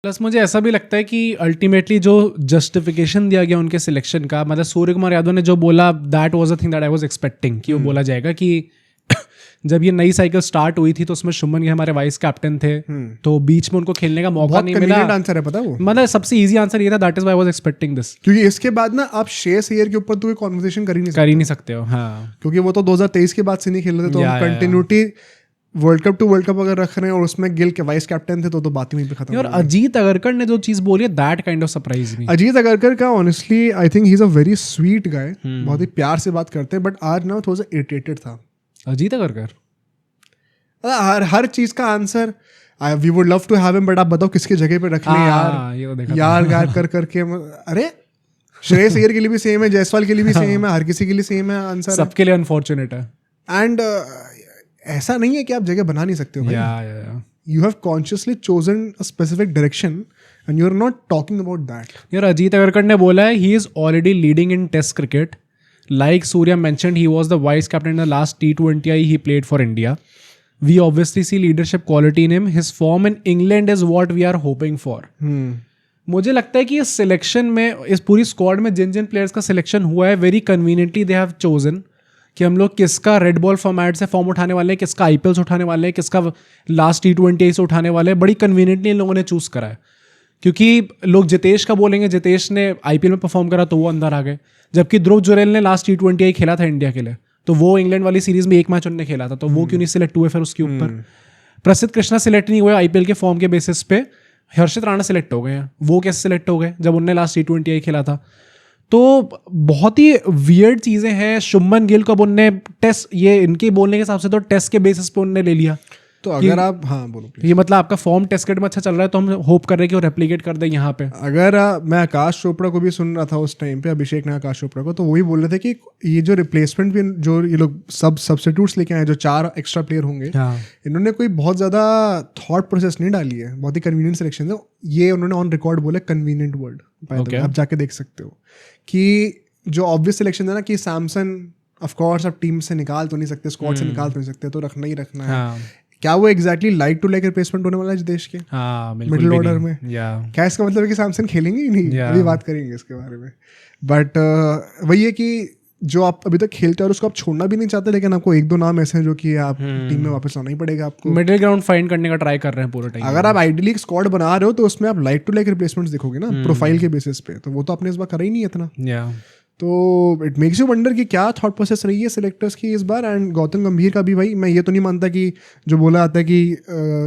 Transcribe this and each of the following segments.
Plus मुझे ऐसा भी लगता है कि अल्टीमेटली जो जस्टिफिकेशन दिया गया उनके सिलेक्शन का, मतलब सूर्य कुमार यादव ने जो बोला, that was a thing that I was expecting कि वो बोला जाएगा कि जब ये नई साइकिल स्टार्ट हुई थी तो उसमें शुभमन गिल हमारे वाइस कैप्टन थे, तो बीच में उनको खेलने का मौका नहीं मिला। आंसर है पता वो, मतलब सबसे इजी आंसर ये था, that is why I was expecting this, क्योंकि इसके बाद ना आप श्रेयस अय्यर के ऊपर तो कोई कॉन्वर्सेशन कर ही नहीं सकते हो। हाँ, क्योंकि वो तो 2023 के बाद से नहीं खेल रहे थे, तो हम continuity world cup to world cup अगर रख रहे हैं और उसमें गिल के वाइस कैप्टन थे तो बात ही वहीं पे खत्म। और अजीत अगरकर ने जो चीज बोली है, that kind of surprise me. Ajit Agarkar का honestly I think he is a very sweet guy, बहुत ही प्यार से बात करते हैं, बट आज ना थोड़ा सा इरिटेटेड था अजीत अगरकर। हर चीज का answer we would love to have him, but आप बताओ किसके जगह पे रख लें यार गार कर करके। अरे श्रेयस अय्यर के लिए भी सेम है, जायसवाल के लिए भी सेम है, हर किसी के लिए सेम है आंसर, सबके लिए अनफॉर्चुनेट है। एंड ऐसा नहीं है कि आप जगह बना नहीं सकते हो भाई, you have consciously chosen a specific direction and you are not talking about that. यार अजीत अगरकर ने बोला है, he is already leading in test cricket, like Surya mentioned he was the vice captain in the last T20I he played for India. We obviously see leadership quality in him. His form in England is what we are hoping for. मुझे लगता है कि इस selection में, इस पूरी squad में जिन जिन players का सिलेक्शन हुआ है, very conveniently they have chosen कि हम लोग किसका रेड बॉल फॉर्मेट से फॉर्म उठाने वाले हैं, किसका IPL से उठाने वाले हैं, किसका लास्ट T20I से उठाने वाले हैं। बड़ी कन्वीनियंटली इन लोगों ने चूज करा है, क्योंकि लोग जितेश का बोलेंगे, जितेश ने IPL में परफॉर्म करा तो वो अंदर आ गए, जबकि ध्रुव जुरैल ने लास्ट T20I खेला था इंडिया के लिए, तो वो इंग्लैंड वाली सीरीज में एक मैच उन्होंने खेला था, तो वो क्यों नहीं सिलेक्ट हुए फिर उसके ऊपर। प्रसिद्ध कृष्णा सिलेक्ट नहीं हुए IPL के फॉर्म के बेसिस पे, हर्षित राणा सिलेक्ट हो गए हैं, वो कैसे सिलेक्ट हो गए जब उनने लास्ट T20I खेला था। तो बहुत ही वियर्ड चीज़ें हैं। शुभमन गिल को अब उनने टेस्ट, ये इनके बोलने के हिसाब से तो टेस्ट के बेसिस पे उनने ले लिया। तो अगर आप बोलो ये मतलब आपका फॉर्म टेस्ट क्रिकेट में अच्छा चल रहा है, तो हम होप कर रहे हैं कि वो रेप्लिकेट कर दे यहाँ पे। अगर मैं आकाश चोपड़ा को भी सुन रहा था उस टाइम पे, अभिषेक ने आकाश चोपड़ा को, तो वही बोल रहे थे कि ये जो रिप्लेसमेंट भी जो ये लोग सब्स्टिट्यूट्स लेके आए, जो 4 एक्स्ट्रा प्लेयर होंगे, इन्होंने कोई बहुत ज़्यादा थॉट प्रोसेस नहीं डाली है, बहुत ही कन्वीनियंट सिलेक्शन है ये। उन्होंने ऑन रिकॉर्ड बोला कन्वीनियंट वर्ड, आप जाके देख सकते हो कि जो ऑब्वियस सिलेक्शन है ना कि सैमसन ऑफकोर्स आप टीम से निकाल तो नहीं सकते, स्क्वाड से निकाल तो नहीं सकते, तो रखना ही रखना है। क्या वो exactly like to like replacement होने वाला है देश के मिडिल ऑर्डर में? क्या इसका मतलब है कि सैमसन खेलेंगे ही नहीं? अभी बात करेंगे इसके बारे में, बट वही है कि जो आप अभी तक खेलते हो और उसको आप छोड़ना भी नहीं चाहते, लेकिन आपको 1-2 नाम ऐसे हैं जो कि आप टीम में वापस लाना ही पड़ेगा आपको। मिडिल ग्राउंड फाइंड करने का ट्राई कर रहे हैं पूरा टाइम। अगर आप आइडियली एक स्क्वाड बना रहे हो तो उसमें आप लाइक टू लाइक रिप्लेसमेंट्स देखोगे ना, प्रोफाइल के बेसिस पे, तो वो तो आपने इस बार करा ही नहीं है इतना। तो इट मेक्स यू वंडर कि क्या थॉट प्रोसेस रही है सिलेक्टर्स की इस बार। एंड गौतम गंभीर का भी भाई, मैं ये तो नहीं मानता कि जो बोला जाता है कि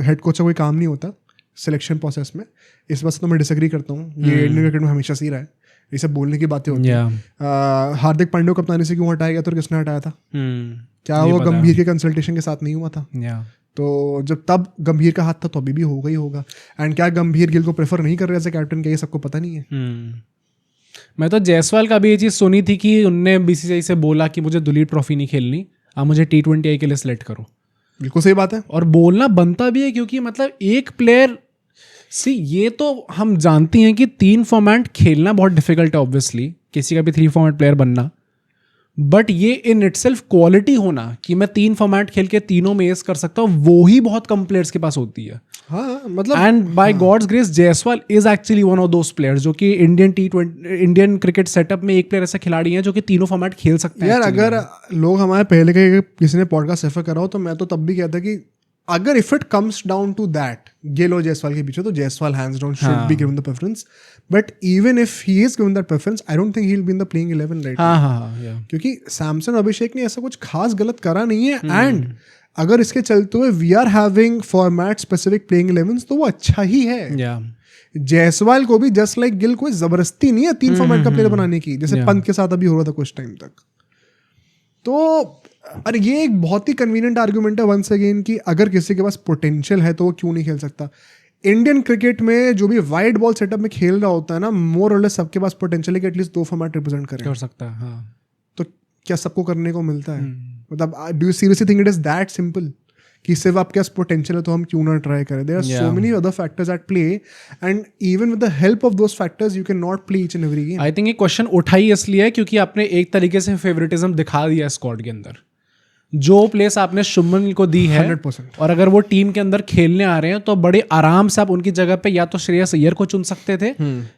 हेड कोच का कोई काम नहीं होता सिलेक्शन प्रोसेस में, इस बात से तो मैं डिसएग्री करता हूँ। ये इंडियन क्रिकेट में हमेशा से ही रहा है, ये सब बोलने की बातें होती हैं। हार्दिक पांड्या को कप्तानी से क्यों हटाया गया, तो किसने हटाया था? क्या वो गंभीर के कंसल्टेशन के साथ नहीं हुआ था? तो जब तब गंभीर का हाथ था तो अभी भी होगा ही होगा। एंड क्या गंभीर गिल को प्रेफर नहीं कर रहे एज ए कैप्टन, क्या ये सबको पता नहीं है? मैं तो जायसवाल का भी ये चीज़ सुनी थी कि उनने BCCI से बोला कि मुझे दुलीप ट्रॉफी नहीं खेलनी, आप मुझे T20I के लिए सिलेक्ट करो। बिल्कुल सही बात है, और बोलना बनता भी है, क्योंकि मतलब एक प्लेयर ये तो हम जानते हैं कि 3 फॉर्मेट खेलना बहुत डिफिकल्ट है, ऑब्वियसली किसी का भी 3 फॉर्मेट प्लेयर बनना, बट ये इन इटसेल्फ क्वालिटी होना कि मैं 3 फॉर्मेट खेल के तीनों में एस कर सकता हूँ, वो ही बहुत कम प्लेयर्स के पास होती है। हाँ, मतलब and by God's grace Jaiswal is actually one of those players जो कि इंडियन क्रिकेट सेटअप में एक प्लेयर ऐसा खिलाड़ी है जो कि तीनों फॉर्मेट खेल सकते हैं। यार अगर लोग हमारे पहले के किसी ने पॉडकास्ट रेफर करा हो, तो मैं तो तब भी कहता कि अगर if it comes down to that Gill और जायसवाल के पीछे, तो Jaiswal hands down should be given the preference. But even if he is given that preference, I don't think he will be in the playing 11 right now, क्योंकि सैमसन अभिषेक ने ऐसा कुछ खास गलत करा नहीं है। एंड अगर इसके चलते हुए we are having format specific playing 11s, तो वो अच्छा ही है। जायसवाल को भी जस्ट लाइक गिल कोई जबरदस्ती नहीं है 3 फॉर्मेट का प्लेयर बनाने की, जैसे पंत के साथ अभी हो रहा था कुछ टाइम तक। तो अरे ये एक बहुत ही कन्वीनियंट आर्गुमेंट है वंस अगेन कि अगर किसी के पास पोटेंशियल है तो वो क्यों नहीं खेल सकता। इंडियन क्रिकेट में जो भी वाइड बॉल सेटअप में खेल रहा होता है ना, मोर और लेस सबके पास पोटेंशियल है कि एटलीस्ट 2 फॉर्मेट रिप्रेजेंट कर सकता है। हाँ, तो क्या सबको करने को मिलता है? मतलब do you seriously think it is that simple कि सिर्फ आपके पास पोटेंशियल है तो हम क्यों ना ट्राई करें? There are so many other factors at play, and even with the help of those factors you can not play each and every game. I think ये क्वेश्चन उठाई इसलिए क्योंकि आपने एक तरीके से फेवरेटिज्म दिखा दिया स्क्वाड के अंदर। जो प्लेस आपने शुभमन गिल को दी है 100%। और अगर वो टीम के अंदर खेलने आ रहे हैं तो बड़े आराम से आप उनकी जगह पे या तो श्रेयस अय्यर को चुन सकते थे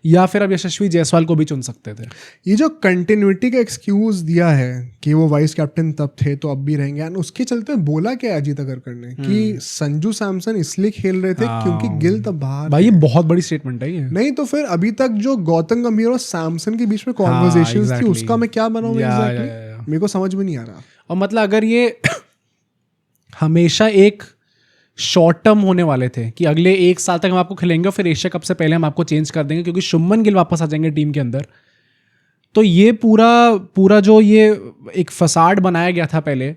या फिर अब यशस्वी जायसवाल को भी चुन सकते थे। ये जो कंटिन्यूटी का एक्सक्यूज दिया है कि वो वाइस कैप्टन तब थे तो अब भी रहेंगे, एंड उसके चलते बोला क्या अजीत अगरकर ने कि संजू सैमसन इसलिए खेल रहे थे क्योंकि गिल तब बाहर भाई ये बहुत बड़ी स्टेटमेंट है ये। नहीं तो फिर अभी तक जो गौतम गंभीर और सैमसन के बीच में कॉन्वर्सेशंस थी उसका मैं क्या बनाऊं एग्जैक्टली, मेरे को समझ में नहीं आ रहा। और मतलब अगर ये हमेशा एक शॉर्ट टर्म होने वाले थे कि अगले 1 साल तक हम आपको खिलेंगे और फिर एशिया कप से पहले हम आपको चेंज कर देंगे क्योंकि शुभमन गिल वापस आ जाएंगे टीम के अंदर, तो ये पूरा जो ये एक फसाड बनाया गया था पहले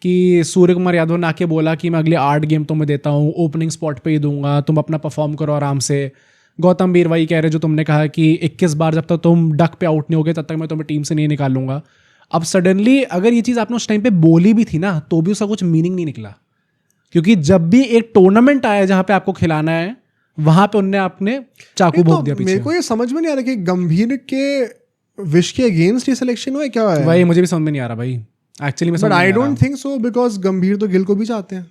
कि सूर्य कुमार यादव ने आके बोला कि मैं अगले 8 गेम तुम्हें देता हूँ, ओपनिंग स्पॉट पे ही दूंगा, तुम अपना परफॉर्म करो आराम से। गौतम बीर वही कह रहे जो तुमने कहा कि 21 बार जब तक तुम डक पे आउट नहीं होगे तब तक मैं तुम्हें टीम से नहीं निकालूंगा। अब सडनली अगर ये चीज़ आपने उस टाइम पे बोली भी थी ना तो भी उसका कुछ मीनिंग नहीं निकला, क्योंकि जब भी एक टूर्नामेंट आया जहाँ पे आपको खिलाना है वहां पे उनने आपने चाकू भोंक दिया पीछे। मेरे को ये समझ में नहीं आ रहा कि गंभीर के विश के अगेंस्ट ये सिलेक्शन हुआ क्या है भाई, मुझे भी समझ में नहीं आ रहा भाई एक्चुअली में। But I don't think so because गंभीर तो गिल को भी चाहते हैं।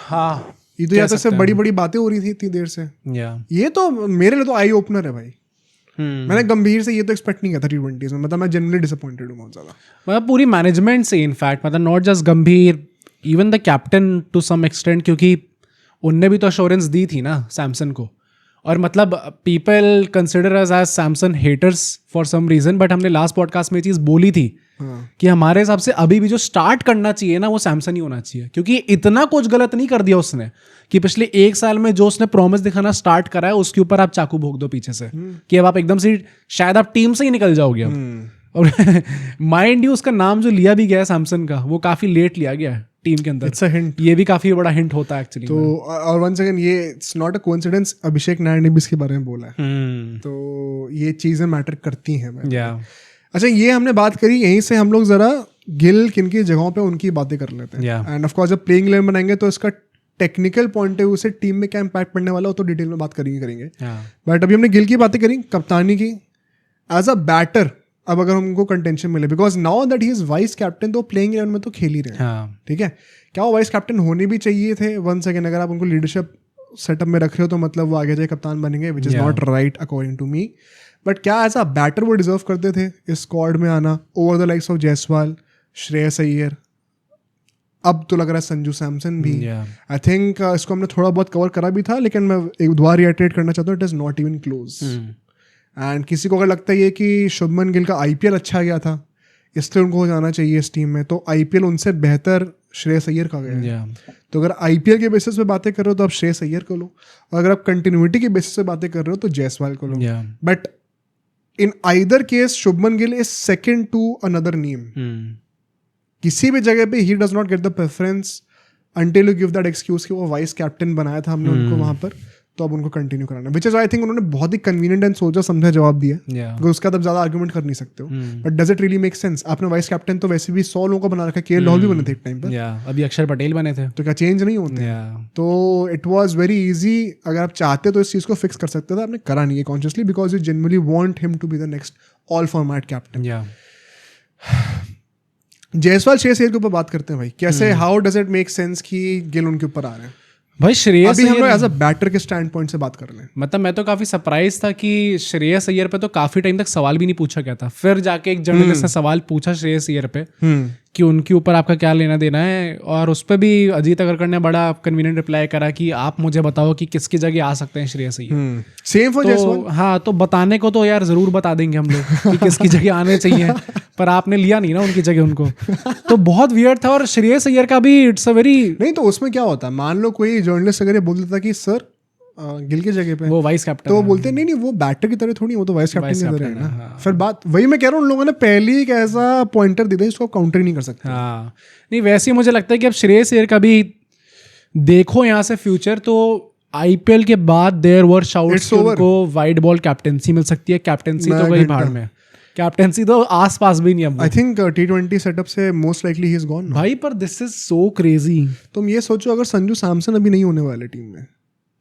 हाँ ये तो यहाँ से बड़ी बड़ी बातें हो रही थी इतनी देर से। ये तो मेरे लिए तो आई ओपनर है भाई। मैंने गंभीर से ये तो एक्सपेक्ट नहीं किया था T20 में, मतलब मैं जनरली डिसअपॉइंटेड हूँ बहुत ज़्यादा। मतलब पूरी मैनेजमेंट से इनफैक्ट, मतलब not just Gambhir, even the captain to some extent, क्योंकि उनने भी तो अश्योरेंस दी थी ना सैमसन को। और मतलब people consider us as Samson haters for some reason, but हमने लास्ट पॉडकास्ट में ये चीज़ बोली थी कि हमारे हिसाब से अभी भी जो स्टार्ट करना चाहिए ना वो सैमसन ही होना चाहिए, क्योंकि इतना कुछ गलत नहीं कर दिया उसने कि पिछले 1 साल में जो उसने प्रॉमिस दिखाना स्टार्ट करा है उसके ऊपर आप चाकू भोंक दो पीछे से कि अब आप एकदम से शायद आप टीम से ही निकल जाओगे अब। और माइंड यू उसका नाम जो लिया भी गया है सैमसन का वो काफी लेट लिया गया है टीम के अंदर। इट्स अ हिंट, ये भी काफी बड़ा हिंट होता है एक्चुअली। तो और वन सेकंड, ये इट्स नॉट अ कोइंसिडेंस, अभिषेक नायर ने भी इसके बारे में बोला है, तो ये चीजें मैटर करती हैं। अच्छा, ये हमने बात करी, यहीं से हम लोग जरा गिल किन की जगहों पे उनकी बातें कर लेते हैं। एंड ऑफ कोर्स जब प्लेइंग 11 बनाएंगे तो इसका टेक्निकल पॉइंट ऑफ व्यू से टीम में क्या इम्पैक्ट पड़ने वाला हो तो डिटेल में बात करेंगे। बट अभी हमने गिल की बातें करी, कप्तानी की, एज अ बैटर अब अगर हमको कंटेंशन मिले, because now that he is vice captain तो प्लेइंग 11 में तो खेल ही रहे हैं, ठीक है। क्या वो वाइस कैप्टन होने भी चाहिए थे? वन सेकेंड, अगर आप उनको लीडरशिप सेटअप में रख रहे हो तो मतलब वो आगे जाए कप्तान बनेंगे, which is not right according to me. But क्या एज अ बैटर वो डिजर्व करते थे इस स्क्वाड में आना over the likes of Jaiswal, Shreyas Iyer, अब तो लग रहा है संजू सैमसन भी। आई थिंक इसको हमने थोड़ा बहुत कवर करा भी था, लेकिन मैं एक दोबारा रिएटरेट करना चाहता हूँ, it is not even close. And किसी को अगर लगता है कि शुभमन गिल का IPL अच्छा गया था इसलिए उनको हो जाना चाहिए इस टीम में, तो IPL उनसे बेहतर श्रेयस अय्यर का गया है। तो अगर IPL के बेसिस पे बातें कर रहे हो तो आप श्रेयस अय्यर को लो, और अगर आप कंटिन्यूटी के बेसिस पे बातें कर रहे हो तो जायसवाल को लो। But in either case Shubman Gill is second to another name. किसी भी जगह पे he does not get the preference until you give that excuse कि वो वाइस कैप्टन बनाया था हमने उनको वहां पर, तो अब उनको कंटिन्यू कराना, विच इज आई थिंक उन्होंने बहुत ही कन्वीनियंट एंड सोचा समझा जवाब दिया, because उसका तब ज्यादा आर्गुमेंट कर नहीं सकते हो। But does it really make sense? आपने वाइस कैप्टन तो वैसे भी 100 लोगों का बना रखा, KL राहुल भी बने थे एक टाइम पर, अभी अक्षर पटेल बने थे, तो क्या चेंज नहीं होते? तो इट वाज वेरी इजी, अगर आप चाहते तो इस चीज को फिक्स कर सकते थे, आपने करा नहीं है consciously, because you generally want him to be the next all format captain. Jaiswal Shreyas Iyer के ऊपर बात करते हैं भाई, कैसे how does it make sense कि गिल उनके ऊपर आ रहे हैं? भाई श्रेयस अभी हम लोग एज अ बैटर के स्टैंड पॉइंट से बात कर रहे हैं। मतलब मैं तो काफी सरप्राइज था कि श्रेयस अय्यर पे तो काफी टाइम तक सवाल भी नहीं पूछा गया था, फिर जाके एक जर्नलिस्ट ने सवाल पूछा श्रेयस अय्यर पे कि उनके ऊपर आपका क्या लेना देना है, और उस पर भी अजीत अगरकर ने बड़ा कन्वीनियंट रिप्लाई करा कि आप मुझे बताओ कि किसकी जगह आ सकते हैं श्रेयस अय्यर। Same for Jaiswal. हाँ, तो बताने को तो यार जरूर बता देंगे हम लोग कि किसकी जगह आने चाहिए, पर आपने लिया नहीं ना उनकी जगह उनको, तो बहुत वियर्ड था। और श्रेयस अय्यर का भी इट्स अ वेरी, नहीं तो उसमें क्या होता है, मान लो कोई जर्नलिस्ट अगर ये बोल देता कि सर गिल की जगह पे वो वाइस कैप्टन, तो वो बोलते नहीं वो बैटर की तरह थोड़ी, वो तो वाइस कैप्टन की तरह है ना। फिर बात वही मैं कह रहा हूँ, उन लोगों ने पहले ही एक ऐसा पॉइंटर दे दिया जिसको काउंटर नहीं कर सकते। हाँ, नहीं वैसे ही मुझे लगता है कि अब श्रेयस अय्यर का भी देखो यहाँ से फ्यूचर, तो IPL के बाद देयर वर शाउट्स उनको वाइड बॉल कैप्टेंसी मिल सकती है, कैप्टेंसी तो गई भाड़ में, कैप्टेंसी तो आसपास भी नहीं है। आई थिंक T20 सेटअप से most likely he is gone भाई, पर दिस इज सो क्रेजी। तुम ये सोचो अगर संजू सैमसन अभी नहीं होने वाले टीम में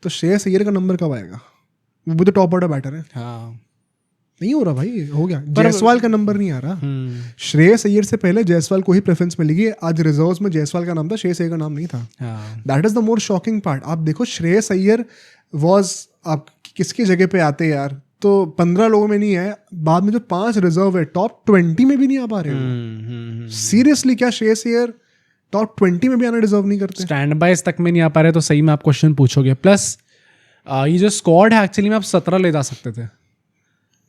तो श्रेयस अय्यर का नंबर कब आएगा? वो भी तो टॉप ऑर्डर बैटर है। हाँ, नहीं हो रहा भाई, हो गया। जायसवाल का नंबर नहीं आ रहा। श्रेयस अय्यर से पहले जायसवाल को ही प्रेफरेंस मिलेगी। आज रिजर्व्स में जायसवाल का नाम था, श्रेयस अय्यर का नाम नहीं था। That is the more shocking part. आप देखो श्रेयस अय्यर वाज, आप किसकी जगह पे आते यार, तो 15 लोगों में नहीं है, बाद में जो 5 रिजर्व है टॉप 20 में भी नहीं आ पा रहे। सीरियसली क्या श्रेयस अय्यर टॉप 20 में भी आना डिजर्व नहीं करते? स्टैंड बाइज तक में नहीं आ पा रहे, तो सही में आप क्वेश्चन पूछोगे। प्लस ये जो स्क्वाड है एक्चुअली में आप 17 ले जा सकते थे।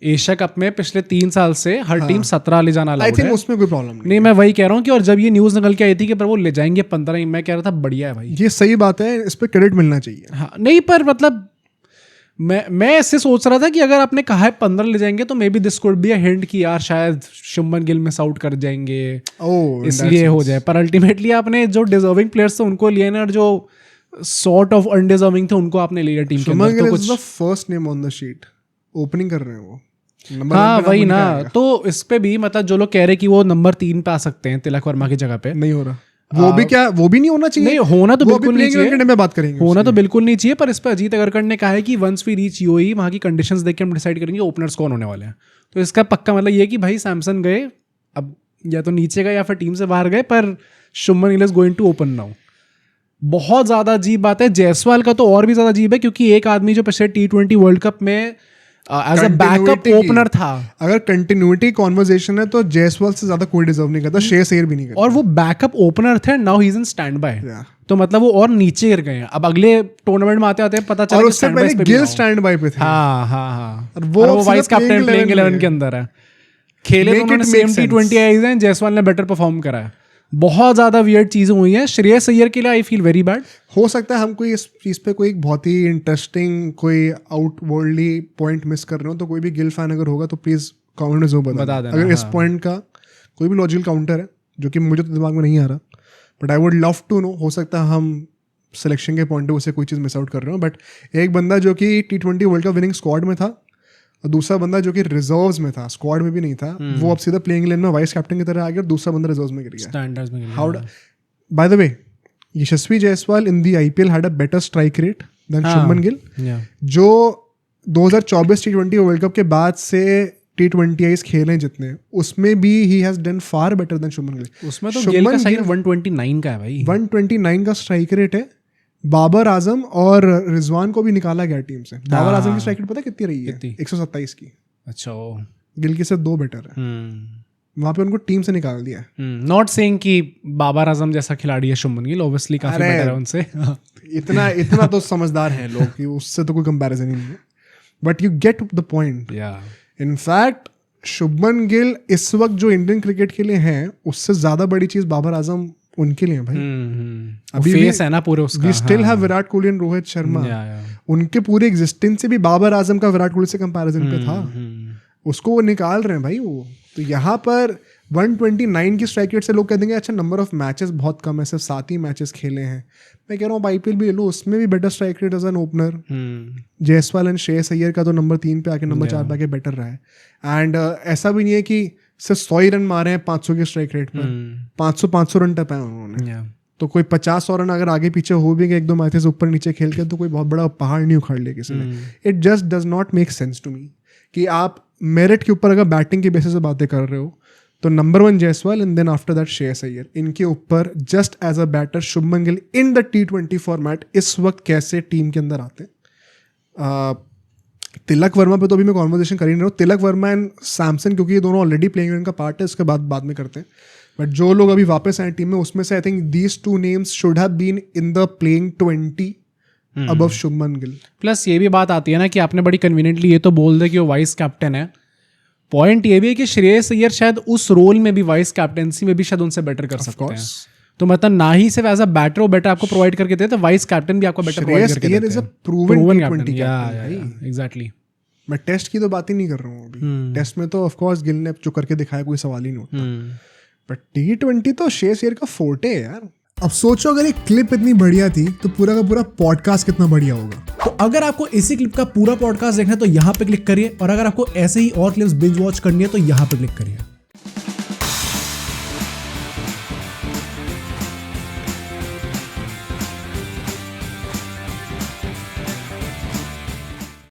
एशिया कप में पिछले 3 साल से हर टीम 17 ले जाना आई थिंक उसमें कोई प्रॉब्लम नहीं। मैं वही कह रहा हूँ कि और जब ये न्यूज़ निकल के आई थी कि पर वो ले जाएंगे 15, मैं कह रहा था बढ़िया है भाई, ये सही बात है, इस पर क्रेडिट मिलना चाहिए। हाँ नहीं, पर मतलब मैं ऐसे सोच रहा था कि अगर आपने कहा है 15 ले जाएंगे तो may be this could be a hint कि यार शायद शुभमन गिल मिस आउट कर जाएंगे, इसलिए हो जाए। पर अल्टीमेटली आपने जो डिजर्विंग प्लेयर्स थे उनको लिए ना, और जो सॉर्ट ऑफ अनडिजर्विंग थे उनको आपने लिया टीम के अंदर। तो कुछ first name on the sheet, opening कर रहे हैं वो। हाँ वही ना, तो इस पे भी मतलब जो लोग कह रहे कि वो नंबर 3 पे आ सकते हैं तिलक वर्मा की जगह पे, नहीं हो रहा। वो भी क्या, वो भी नहीं होना चाहिए। नहीं होना तो बिल्कुल नहीं चाहिए, में बात करेंगे, होना तो बिल्कुल नहीं चाहिए। पर इस पर अजीत अगरकर ने कहा है कि वंस वी रीच यूएई, वहाँ की कंडीशंस देख के हम डिसाइड करेंगे ओपनर्स कौन होने वाले हैं। तो इसका पक्का मतलब ये कि भाई सैमसन गए, अब या तो नीचे गए या फिर टीम से बाहर गए, पर Shubman Gill is going to open now. बहुत ज्यादा अजीब बात है। जायसवाल का तो और भी ज्यादा अजीब है, क्योंकि एक आदमी जो पिछले T20 वर्ल्ड कप में एज अ बैकअप ओपनर था, अगर कंटिन्यूटी कॉन्वर्सेशन है तो जायसवाल से ज्यादा कोई डिजर्व नहीं करता, श्रेयस अय्यर भी नहीं करता। और वो बैकअप ओपनर थे, now he is in stand by. तो मतलब वो और नीचे गिर गए हैं। अब अगले टूर्नामेंट में आते आते पता चला कि स्टैंड बाय पे गिल स्टैंड बाय पे थे। हाँ और वो वाइस कैप्टन प्लेइंग 11 के अंदर है। खेले तो उन्होंने सेम T20 आईज हैं, जायसवाल ने बेटर परफॉर्म करा है। बहुत ज्यादा वियर्ड चीजें हुई हैं श्रेयस अय्यर के लिए। I feel very bad. हो सकता है हम कोई इस चीज़ पे कोई बहुत ही इंटरेस्टिंग कोई आउटवर्ल्डली पॉइंट मिस कर रहे हो, तो कोई भी गिल फैन अगर होगा तो प्लीज़ कमेंट में जो बता देना अगर इस पॉइंट का कोई भी लॉजिकल काउंटर है, जो कि मुझे तो दिमाग में नहीं आ रहा, but I would love to know. हो सकता है हम सिलेक्शन के पॉइंट से कोई चीज़ मिस आउट कर रहे हो, बट एक बंदा जो कि T20 world cup winning squad में था और दूसरा बंदा जो कि रिजर्व्स में था, स्क्वाड में भी नहीं था, वो अब सीधा प्लेइंग इलेवन में वाइस कैप्टन की तरह आ गया और दूसरा बंदा रिजर्व्स में गिर गया। स्टैंडर्ड्स में how by the way, Yashasvi Jaiswal in the IPL had a better strike rate than Shubman Gill, जो 2024 T20 वर्ल्ड कप के बाद से T20 आईज खेले जितने, उसमें भी he has done far better than Shubman Gill. उसमें तो गिल का स्ट्राइक 129 का है भाई, 129 का स्ट्राइक रेट है। बाबर आजम और रिजवान को भी निकाला गया टीम से। बाबर आजम की स्ट्राइक रेट पता कितनी रही है? 127 की। अच्छा, गिल की से 2 बेटर है। वहां पे उनको टीम से निकाल दिया। नॉट सेइंग कि बाबर आजम जैसा खिलाड़ी है शुभमन गिल, ऑब्वियसली काफी बेटर है उनसे। इतना तो समझदार है लोग कि उससे तो कोई कंपैरिजन ही नहीं है, but you get the point. In fact Shubman Gill इस वक्त जो इंडियन क्रिकेट के लिए हैं, उससे ज्यादा बड़ी चीज बाबर आजम उनके लिए भाई। अभी फेस है ना पूरे उसका। We still have Virat Kohli and Rohit Sharma. उनके पूरे एग्जिस्टेंस से भी बाबर आजम का विराट कोहली से कंपैरिजन पे था। उसको वो निकाल रहे हैं भाई वो। तो यहाँ पर 129 की स्ट्राइक रेट से लोग कह देंगे अच्छा नंबर ऑफ मैचेस बहुत कम है, सिर्फ 7 ही मैचेस खेले हैं। मैं कह रहा हूँ IPL भी ले लो, उसमें भी better strike rate as an opener. Jaiswal and Shreyas Iyer का तो नंबर 3 पे आके नंबर 4 पे आके बेटर रहा है। एंड ऐसा भी नहीं है कि सिर्फ 100 ही रन मारे हैं 500 के स्ट्राइक रेट पर। 500 रन टपाए उन्होंने। तो कोई 50 रन अगर आगे पीछे हो भी गए 1-2 मैचेस ऊपर नीचे खेल के, तो कोई बहुत बड़ा पहाड़ नहीं उखाड़ लिया किसी ने। It just does not make sense to me कि आप मेरिट के ऊपर अगर बैटिंग के बेसिस पे बातें कर रहे हो तो number 1 Jaiswal and then after that Shreyas Iyer. इनके ऊपर just as a batter Shubman Gill in the T20 format इस वक्त कैसे टीम के अंदर आते हैं। तिलक वर्मा पे तो अभी मैं कॉन्वर्सेशन कर ही नहीं रहा हूँ। तिलक वर्मा एंड सैमसन, क्योंकि ये दोनों ऑलरेडी प्लेइंग इलेवन का पार्ट है, उसके बाद में करते हैं। बट जो लोग अभी वापस आए टीम में, उसमें से I think these 2 names should have been in the playing 20 above Shubman Gill. Plus ये भी बात आती है ना कि आपने बड़ी कन्वीनियंटली ये तो बोल दे कि वो वाइस कैप्टन है। पॉइंट ये भी है कि श्रेयस अय्यर शायद उस रोल में भी, वाइस कैप्टनसी में भी शायद उनसे बेटर कर सकते हैं। तो मतलब ना ही सिर्फ एज अ बैटर वो बेटर आपको प्रोवाइड करके देते, तो वाइस कैप्टन भी आपको बेटर प्रोवाइड करके देते हैं। Is a proven captain. Exactly. मैं टेस्ट की तो बात ही नहीं कर रहा हूँ अभी। टेस्ट में तो ऑफ कोर्स गिल ने जो करके दिखाया कोई सवाल ही नहीं उठता, बट T20 तो श्रेयस अय्यर का फोर्टे है यार। अब सोचो अगर एक क्लिप इतनी बढ़िया थी तो पूरा का पूरा पॉडकास्ट कितना बढ़िया होगा। तो अगर आपको इसी क्लिप का पूरा पॉडकास्ट देखना है तो यहाँ पे क्लिक करिए, और अगर आपको ऐसे ही और क्लिप्स बिंज वॉच करनी है तो यहाँ पे क्लिक करिए।